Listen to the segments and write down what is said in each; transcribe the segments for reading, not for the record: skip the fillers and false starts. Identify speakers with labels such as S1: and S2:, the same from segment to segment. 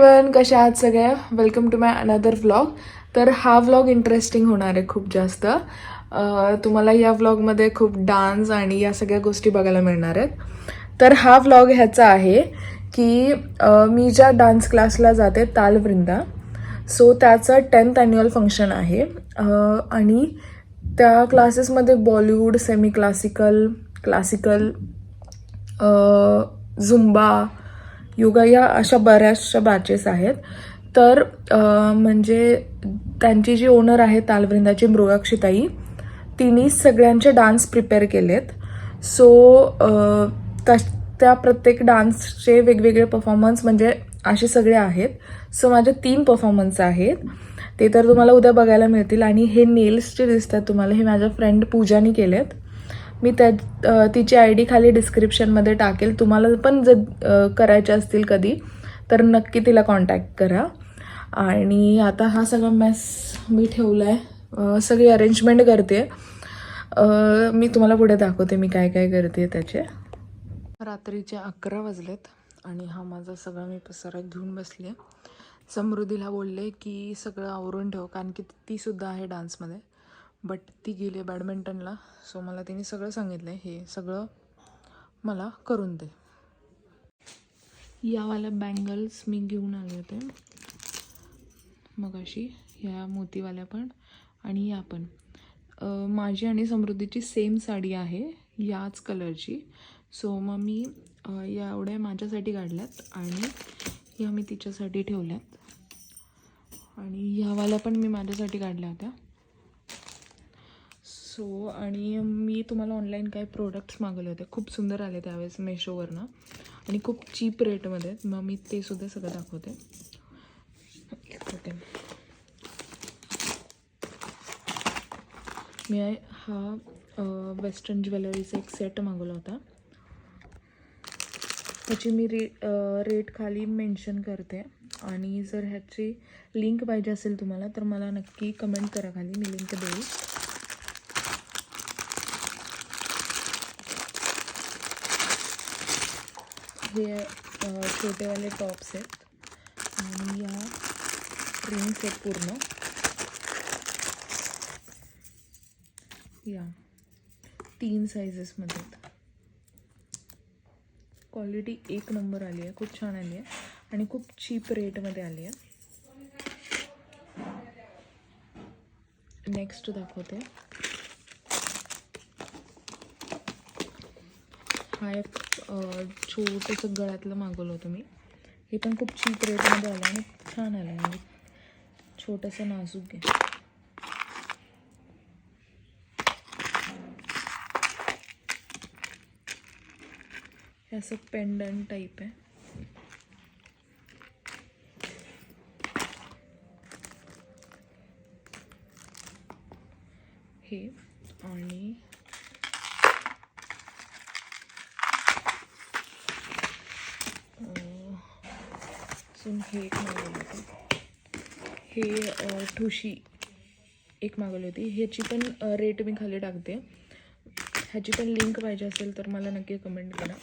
S1: Everyone, कशा आहात सगळ्या. Welcome to my another vlog. तर हा व्लॉग इंटरेस्टिंग होणार आहे खूप जास्त. तुम्हाला या व्लॉगमध्ये खूप डान्स आणि या सगळ्या गोष्टी बघायला मिळणार आहेत. तर हा व्लॉग ह्याचा आहे की मी ज्या डान्स क्लासला जाते तालवृंदा, सो त्याचं 10th ॲन्युअल फंक्शन आहे. आणि त्या क्लासेसमध्ये Bollywood, semi classical, classical, Zumba, yoga या अशा बऱ्याचशा बॅचेस आहेत. तर म्हणजे त्यांची जी ओनर आहे तालवृंदाची मृगाक्षीताई, तिने सगळ्यांचे डान्स प्रिपेअर केलेत. सो त्या प्रत्येक डान्सचे वेगवेगळे परफॉर्मन्स म्हणजे असे सगळे आहेत. सो माझे 3 परफॉर्मन्स आहेत, ते तर तुम्हाला उद्या बघायला मिळतील. आणि हे नेल्स जे दिसतात तुम्हाला, हे माझ्या फ्रेंड पूजानी केलेत. मी तिची ID खाली डिस्क्रिप्शनमध्ये टाकेल. तुम्हाला पण जर करायचे असतील कधी तर नक्की तिला कॉन्टॅक्ट करा. आणि आता हा सगळा मेस मी ठेवला आहे, सगळी अरेंजमेंट करते. मी तुम्हाला पुढे दाखवते मी काय काय करते त्याचे. रात्रीचे 11 वाजलेत आणि हा माझा सगळा मी पसारा घेऊन बसले. समृद्धीला बोलले की सगळं आवरून ठेव, कारण की तीसुद्धा आहे डान्समध्ये. बट ती गेली आहे बॅडमिंटनला. सो मला तिने सगळं सांगितलं आहे, हे सगळं मला करून दे. यावाल्या बँगल्स मी घेऊन आले होते मग अशी, ह्या मोतीवाल्या पण आणि या पण. माझी आणि समृद्धीची सेम साडी आहे याच कलरची. सो मग मी या एवढ्या माझ्यासाठी काढल्यात आणि या मी तिच्यासाठी ठेवल्यात. आणि ह्यावाल्या पण मी माझ्यासाठी काढल्या होत्या. सो आणि मी तुम्हाला ऑनलाईन काही प्रोडक्ट्स मागवले होते, खूप सुंदर आले त्यावेळेस मेशोवरनं आणि खूप चीप रेटमध्ये. मग मी ते सुद्धा सगळं दाखवते. ओके, मी हा वेस्टर्न ज्वेलरीचा एक सेट मागवला होता. ह्याची मी रेट खाली मेन्शन करते. आणि जर ह्याची लिंक पाहिजे असेल तुम्हाला तर मला नक्की कमेंट करा खाली, मी लिंक देईल. हे छोटेवाले टॉप्स आहेत आणि या रिंग्स आहेत पूर्ण. या 3 साईजेसमध्ये आहेत. क्वालिटी एक नंबर आली आहे, खूप छान आली आहे आणि खूप चीप रेटमध्ये आली आहे. नेक्स्ट दाखवते. हा एक छोटंसं गळ्यातलं मागवलं होतं मी. हे पण खूप चीप रेटमध्ये आलं आणि छान आलं, म्हणजे छोटंसं नाजूक आहे. हे असं पेंडंट टाईप आहे. हे आणि हे एक मागवलं होतं. हे ठुशी एक मागवली होती. ह्याची पण रेट मी खाली टाकते. ह्याची पण लिंक पाहिजे असेल तर मला नक्की कमेंट करा.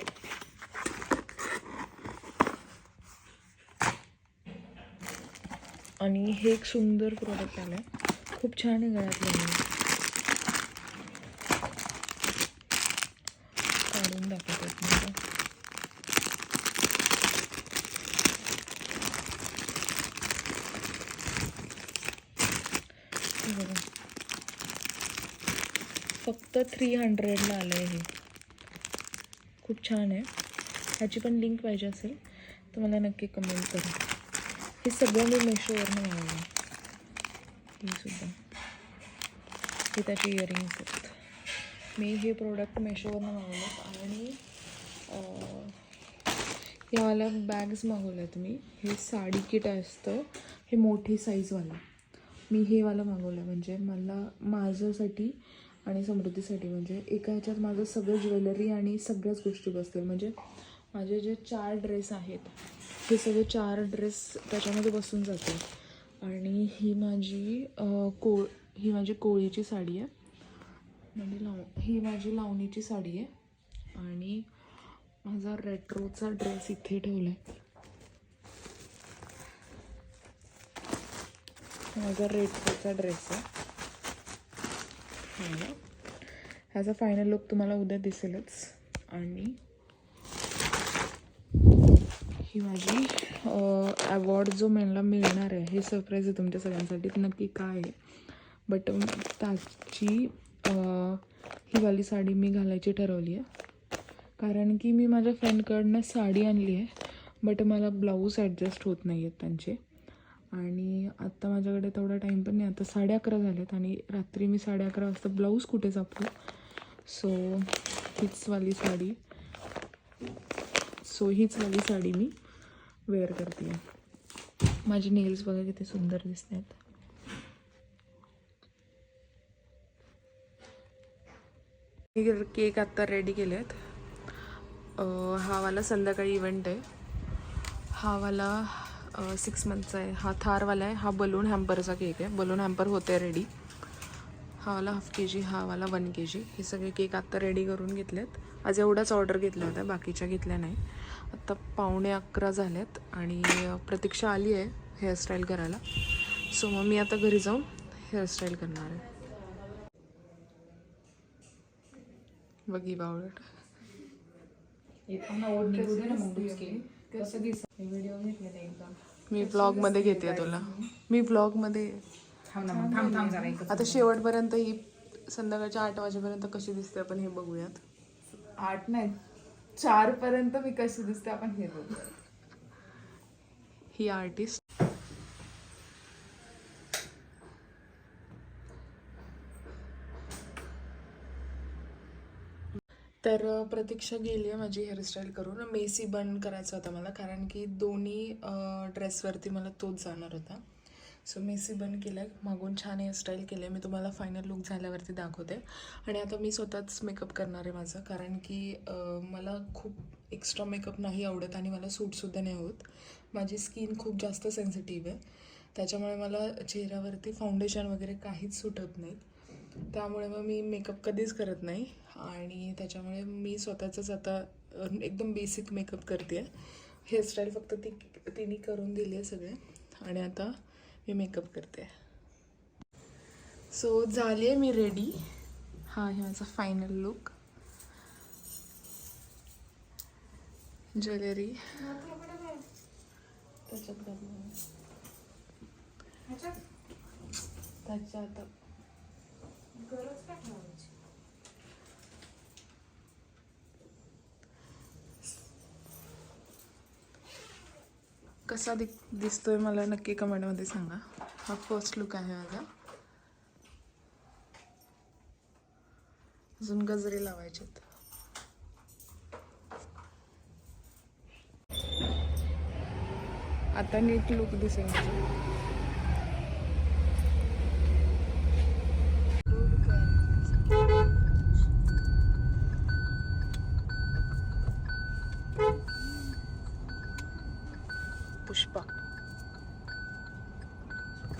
S1: आणि हे एक सुंदर प्रोडक्ट आलं आहे, खूप छान आहे गळ्यातलं. काढून दाखवतात मला. बघा, फक्त 300ला आलं आहे. हे खूप छान आहे. ह्याची पण लिंक पाहिजे असेल तर मला नक्की कमेंट करा. हे सगळं मी मेशोवरनं मागवलं. हे सुद्धा, हे त्याचे इयरिंग्स आहेत. मी हे प्रोडक्ट मेशोवरनं मागवलं. आणि यावाल्या बॅग्स मागवल्या आहेत मी. हे साडी किट असतं, हे मोठी साईजवालं. मी हे वालं मागवलं, म्हणजे मला माझ्यासाठी आणि समृद्धीसाठी, म्हणजे एका ह्याच्यात माझं सगळं ज्वेलरी आणि सगळ्याच गोष्टी बसतील. म्हणजे माझे जे 4 ड्रेस आहेत हे सगळे 4 ड्रेस त्याच्यामध्ये बसून जातील. आणि ही माझी कोळीची साडी आहे, म्हणजे ही माझी लावणीची साडी आहे. आणि माझा रेट्रोचा ड्रेस इथे ठेवला आहे. माझा रेट्रोचा ड्रेस आहे. ह्याचा फायनल लुक तुम्हाला उद्या दिसेलच. आणि ही माझी अवॉर्ड जो मला मिळणार आहे हे सरप्राईज आहे तुमच्या सगळ्यांसाठी. नक्की काय आहे बट त्याची ही वाली साडी मी घालायची ठरवली आहे. कारण की मी माझ्या फ्रेंडकडनं साडी आणली आहे बट मला ब्लाऊज ॲडजस्ट होत नाही आहेत त्यांचे. आणि आत्ता माझ्याकडे तेवढा टाईम पण नाही. आता 11:30 झालेत आणि रात्री मी 11:30 वाजता ब्लाऊज कुठे सापडू. सो हीच वाली साडी मी वेअर करते. माझे नेल्स बघा किती सुंदर दिसत आहेत. केक आत्ता रेडी केले आहेत. हा वाला संध्याकाळी इव्हेंट आहे. हा वाला 6 मंथचा आहे. हा थारवाला आहे. हा बलून हॅम्परचा केक आहे. बलून हॅम्पर होते रेडी. हा वाला ½ kg, हा वाला 1 kg. हे सगळे केक आत्ता रेडी करून घेतलेत. आज एवढाच ऑर्डर घेतल्या होत्या, बाकीच्या घेतल्या नाही. आत्ता 11:15 झाल्यात आणि प्रतीक्षा आली आहे हेअरस्टाईल करायला. सो मग मी आता घरी जाऊन हेअरस्टाईल करणार आहे. बघी बावळट मी ब्लॉगमध्ये घेते तुला. मी ब्लॉगमध्ये आता शेवटपर्यंत ही संध्याकाळच्या 8 वाजेपर्यंत कशी दिसते आपण हे बघूयात.
S2: 8 नाही 4 पर्यंत मी कशी दिसते आपण हे बघूया.
S1: ही आर्टिस्ट तर प्रतीक्षा गेली आहे माझी हेअरस्टाईल करून. मेसी बन करायचा होता मला कारण की दोन्ही ड्रेसवरती मला तोच जाणार होता. सो मेसी बन केलं आहे. मागून छान हेअरस्टाईल केलं आहे. मी तुम्हाला फायनल लुक झाल्यावरती दाखवते. आणि आता मी स्वतःच मेकअप करणार आहे माझं. कारण की मला खूप एक्स्ट्रा मेकअप नाही आवडत आणि मला सूटसुद्धा नाही होत. माझी स्किन खूप जास्त सेन्सिटिव्ह आहे. त्याच्यामुळे मला चेहऱ्यावरती फाउंडेशन वगैरे काहीच सुटत नाही. त्यामुळे मग मी मेकअप कधीच करत नाही. आणि त्याच्यामुळे मी स्वतःचंच आता एकदम बेसिक मेकअप करते आहे. हेअरस्टाईल फक्त तिने करून दिली आहे सगळे. आणि आता मी मेकअप करते. सो झाली आहे मी रेडी. हा आहे माझा फायनल लुक. ज्वेलरी त्याच्यात कसा दिसतोय मला नक्की कमेंटमध्ये सांगा. हा फर्स्ट लुक आहे माझा. अजून गजरे लावायचेत. आता नीट लुक दिसेल माझं. पुष्पा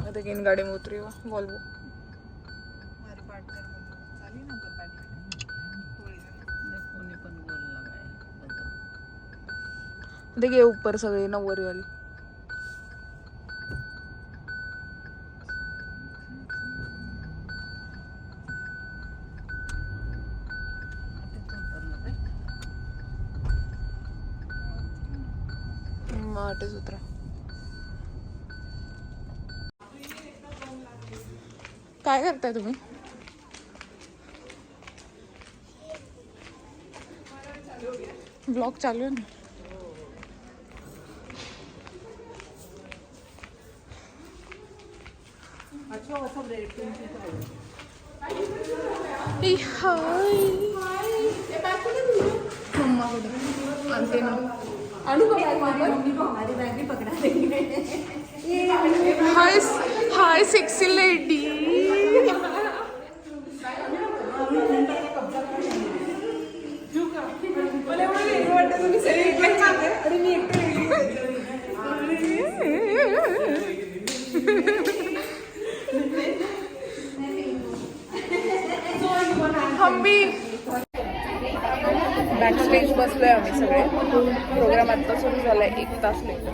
S1: आता इन गाड़ी में उतरी हुआ वॉल्वो. देखिए ऊपर सगळे नवरी वाली. आटेच उतरा. काय करताय तुम्ही? ब्लॉग चालू आहे ना. हाय हाय सेक्सी लेडी. बॅक स्टेज बसलोय आम्ही सगळे. प्रोग्राम आत्ता सुरू झालाय 1 तास लेट.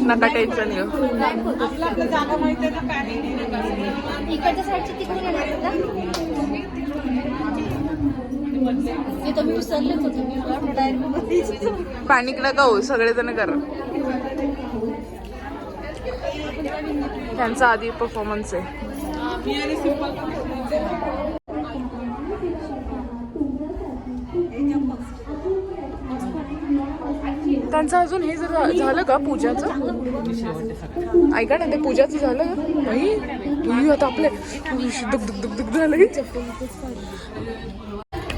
S1: नका टेन्शन घेऊ.
S3: इकडच्या साईडची तिकडून येणार होता. ते तुम्ही विसरलेच होते मी डायरेक्ट.
S1: पॅनिक नका हो, सगळेजण करा. त्यांचा आधी परफॉर्मन्स आहे. त्यांचं अजून हे जर झालं का पूजाचं, ऐका ना, ते पूजाचं झालं का नाही आता आपले दुग दुग दुग दुग झालं.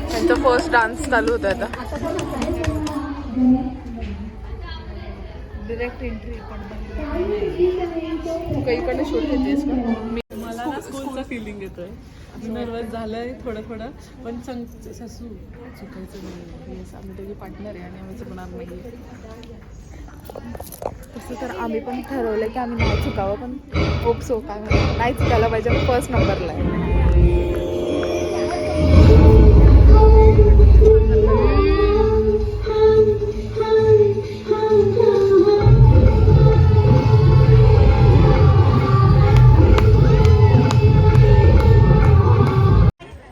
S1: त्यांचा फर्स्ट डान्स चालू होता आता.
S2: डिरेक्ट एंट्री
S1: काहीकडे शूट घेतेस का?
S4: मला ना स्कूलचा फिलिंग येतोय. नर्वस झालंय थोडं पण सासू चुकायचं नाही. येस, आम्ही दोघी पार्टनर आहे आणि आम्ही चुकणार नाही.
S1: तसं तर आम्ही पण ठरवलं की आम्ही नाही चुकावं, पण होप सो काय नाही चुकायला पाहिजे. मी फर्स्ट नंबरला आहे.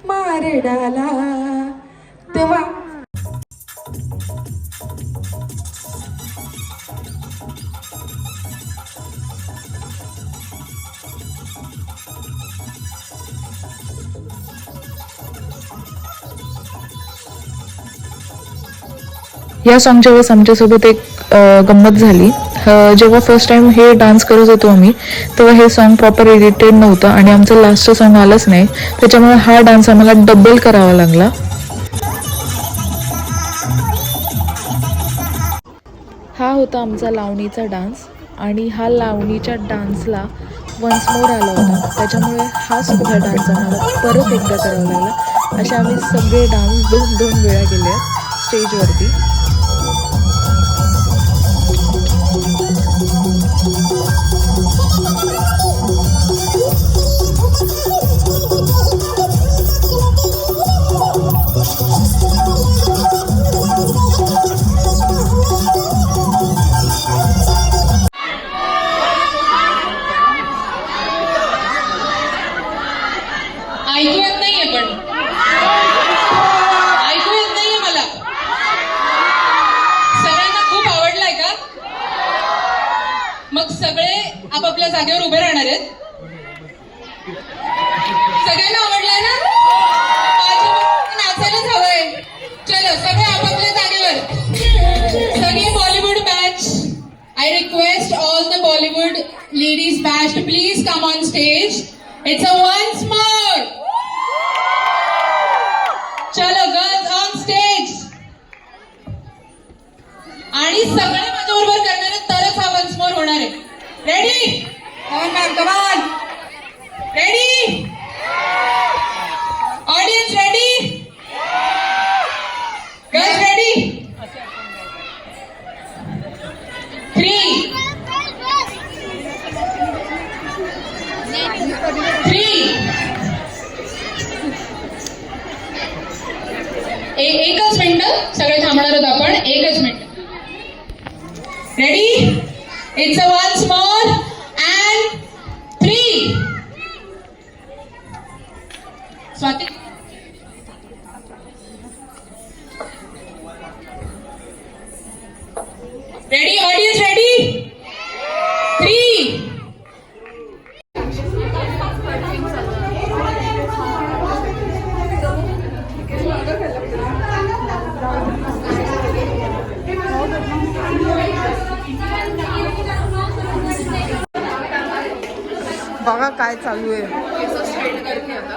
S1: मारेडाला तेव्हा या सॉन्गच्या वेळेस आमच्यासोबत एक गंमत झाली. जेव्हा फर्स्ट टाइम हे डान्स करत होतो आम्ही, तेव्हा हे सॉन्ग प्रॉपर एडिटेड नव्हतं आणि आमचं लास्टचं सॉन्ग आलंच नाही. त्याच्यामुळे हा डान्स आम्हाला डबल करावा लागला. हा होता आमचा लावणीचा डान्स आणि हा लावणीच्या डान्सला वन्स मोर आला होता. त्याच्यामुळे हा सुद्धा डान्स आम्हाला परत एकदा करावा लागला. असे आम्ही सगळे डान्स 2 वेळा केले स्टेजवरती.
S5: ऐकू येत नाहीये, पण ऐकू येत नाहीये मला. सगळ्यांना खूप आवडलाय का? मग सगळे आपापल्या जागेवर उभे राहणार आहेत. सगळ्यांना आवडलाय ना? नाचायलाच हवंय. चलो सगळे आपापल्या जागेवर. सगळे Bollywood batch, I request all the Bollywood ladies batch to please come on stage. It's a once more. चलो गर्ल्स ऑन स्टेज. आणि सगळे माझ्या बरोबर करणार आहेत तरच हा वन्स मोर होणार आहे. Ready? Come on. Ready? Audience ready? Girls ready? 3 एकच मिनिट, सगळे थांबणार आहोत आपण. एकच मिनिट. Ready? It's a once more and 3. Swati, ready? Audience ready? 3.
S1: बघा काय चालू आहे.
S2: केस स्ट्रेट करते आता,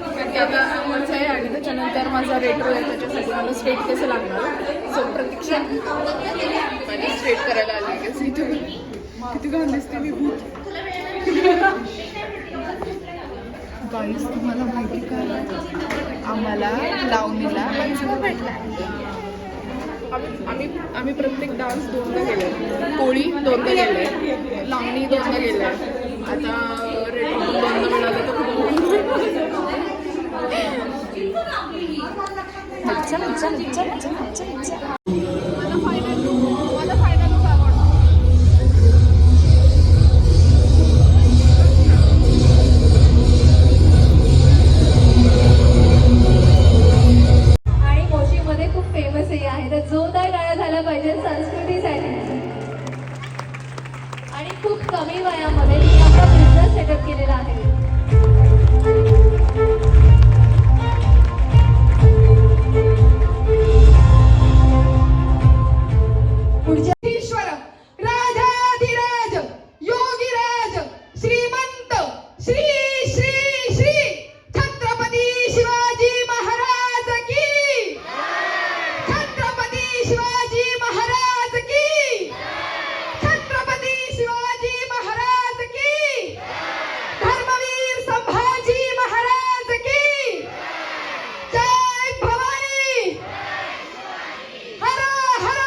S2: कारण की आता वरच आहे आणि त्याच्यानंतर माझा रेट्रो आहे, त्याच्यासाठी मला स्ट्रेट केस लागणार. सो प्रतीक्षा माझी स्ट्रेट करायला आली केस. इथे किती घाण दिसते मी. भूत. गाईस, तुम्हाला माहिती का, आम्हाला लावणीला भेटला. आम्ही प्रत्येक डान्स 2दा केलाय. कोळी 2दा केलाय, लावणी 2दा केलाय. आता रेट्रो 2दा मिळालं तर मला फायनल लुक आवडतो.
S3: संस्कृतीसाठी आणि खूप कमी वयामध्ये तिने आपला बिझनेस सेटअप केलेला आहे.
S5: ईश्वर राजाधिराज योगीराज श्रीमंत श्री श्री श्री छत्रपती शिवाजी महाराज की, छत्रपती शिवाजी महाराज की, छत्रपती शिवाजी महाराज की, धर्मवीर संभाजी महाराज की, जय भवानी, हर हर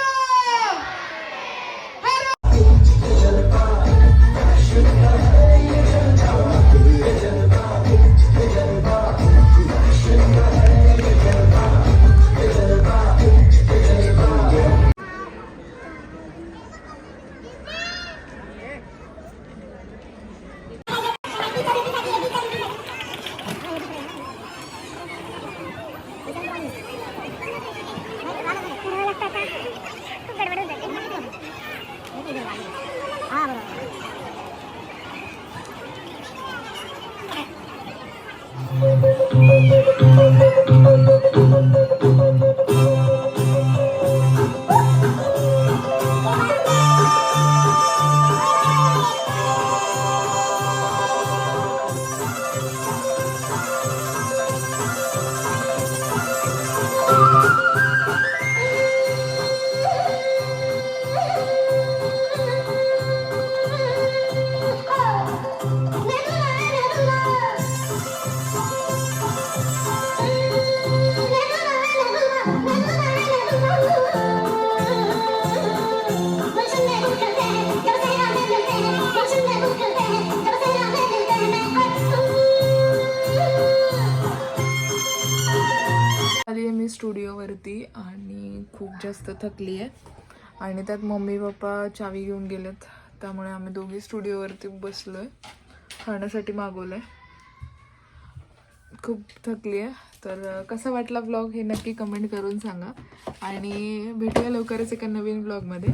S1: आली आहे मी स्टुडिओवरती आणि खूप जास्त थकली आहे आणि त्यात मम्मी पप्पा चावी घेऊन गेलेत, त्यामुळे आम्ही दोघी स्टुडिओवरती बसलो आहे. खाण्यासाठी मागवलं आहे. खूप थकली आहे. तर कसा वाटला व्लॉग हे नक्की कमेंट करून सांगा आणि भेटूया लवकरच एका नवीन व्लॉगमध्ये.